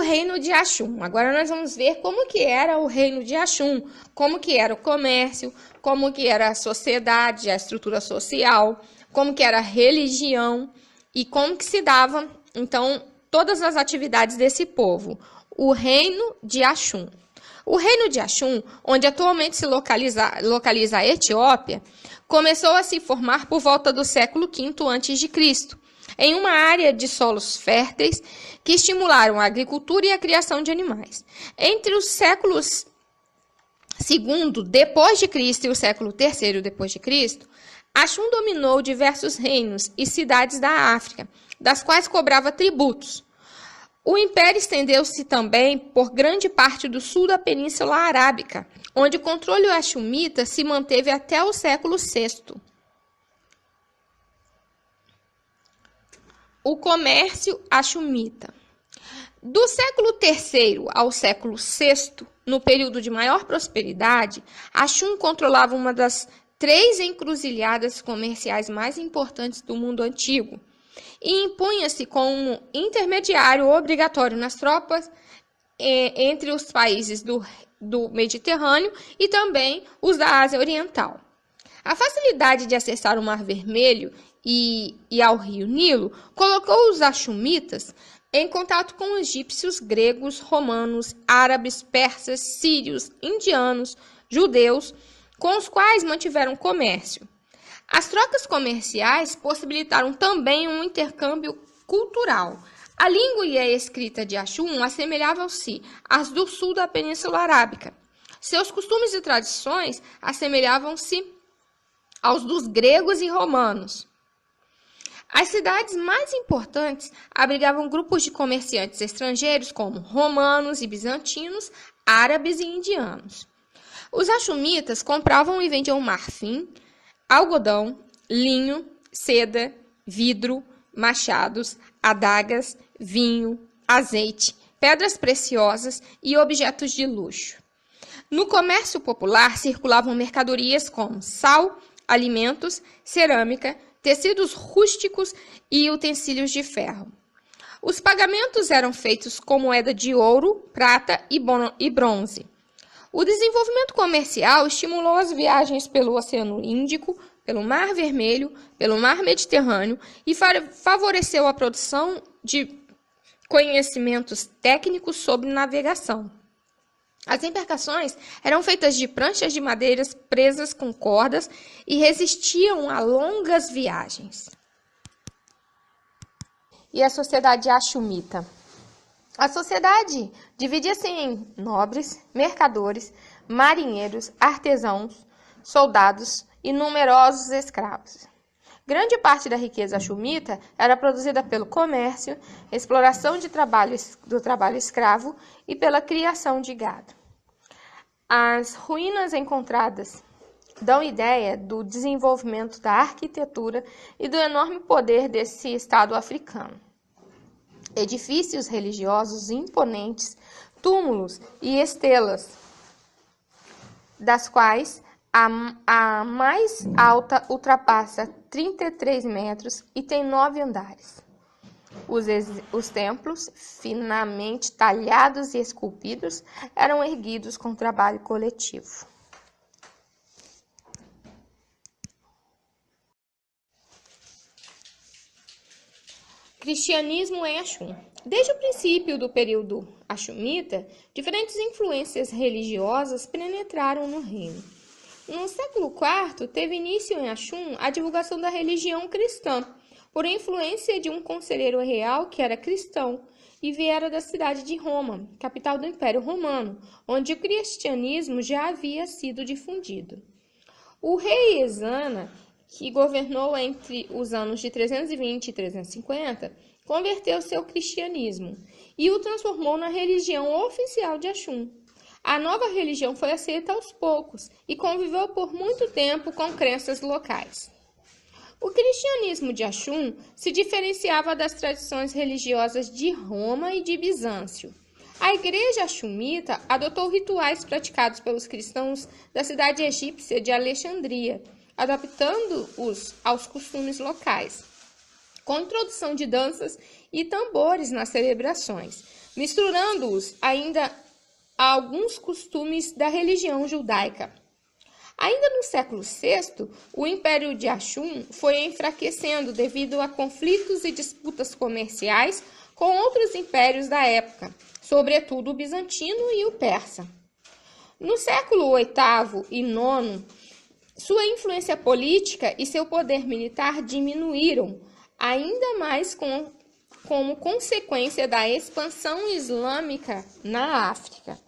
reino de Axum. Agora nós vamos ver como que era o reino de Axum, como que era o comércio, como que era a sociedade, a estrutura social, como que era a religião e como que se dava, então, todas as atividades desse povo. O reino de Axum. O reino de Axum, onde atualmente se localiza a Etiópia, começou a se formar por volta do século V a.C., em uma área de solos férteis que estimularam a agricultura e a criação de animais. Entre os séculos II depois de Cristo e o século III depois de Cristo, Axum dominou diversos reinos e cidades da África, das quais cobrava tributos. O império estendeu-se também por grande parte do sul da Península Arábica, onde o controle axumita se manteve até o século VI. O comércio axumita. Do século III ao século VI, no período de maior prosperidade, Axum controlava uma das 3 encruzilhadas comerciais mais importantes do mundo antigo e impunha-se como intermediário obrigatório nas tropas entre os países do Mediterrâneo e também os da Ásia Oriental. A facilidade de acessar o Mar Vermelho e ao rio Nilo colocou os axumitas em contato com egípcios, gregos, romanos, árabes, persas, sírios, indianos, judeus, com os quais mantiveram comércio. As trocas comerciais possibilitaram também um intercâmbio cultural. A língua e a escrita de Axum assemelhavam-se às do sul da Península Arábica. Seus costumes e tradições assemelhavam-se aos dos gregos e romanos. As cidades mais importantes abrigavam grupos de comerciantes estrangeiros como romanos e bizantinos, árabes e indianos. Os axumitas compravam e vendiam marfim, algodão, linho, seda, vidro, machados, adagas, vinho, azeite, pedras preciosas e objetos de luxo. No comércio popular circulavam mercadorias como sal, alimentos, cerâmica, tecidos rústicos e utensílios de ferro. Os pagamentos eram feitos com moeda de ouro, prata e bronze. O desenvolvimento comercial estimulou as viagens pelo Oceano Índico, pelo Mar Vermelho, pelo Mar Mediterrâneo e favoreceu a produção de conhecimentos técnicos sobre navegação. As embarcações eram feitas de pranchas de madeira presas com cordas e resistiam a longas viagens. E a sociedade axumita? A sociedade dividia-se em nobres, mercadores, marinheiros, artesãos, soldados e numerosos escravos. Grande parte da riqueza axumita era produzida pelo comércio, exploração do trabalho escravo e pela criação de gado. As ruínas encontradas dão ideia do desenvolvimento da arquitetura e do enorme poder desse estado africano. Edifícios religiosos imponentes, túmulos e estelas, das quais a mais alta ultrapassa 33 metros e tem 9 andares. Os templos, finamente talhados e esculpidos, eram erguidos com trabalho coletivo. Cristianismo em Axum. Desde o princípio do período axumita, diferentes influências religiosas penetraram no reino. No século IV, teve início em Axum a divulgação da religião cristã, por influência de um conselheiro real que era cristão e viera da cidade de Roma, capital do Império Romano, onde o cristianismo já havia sido difundido. O rei Ezana, que governou entre os anos de 320 e 350, converteu-se ao cristianismo e o transformou na religião oficial de Axum. A nova religião foi aceita aos poucos e conviveu por muito tempo com crenças locais. O cristianismo de Axum se diferenciava das tradições religiosas de Roma e de Bizâncio. A igreja axumita adotou rituais praticados pelos cristãos da cidade egípcia de Alexandria, adaptando-os aos costumes locais, com introdução de danças e tambores nas celebrações. misturando-os ainda a alguns costumes da religião judaica. Ainda no século VI, o Império de Ashum foi enfraquecendo devido a conflitos e disputas comerciais com outros impérios da época, sobretudo o bizantino e o persa. No século VIII e IX, sua influência política e seu poder militar diminuíram, ainda mais como consequência da expansão islâmica na África.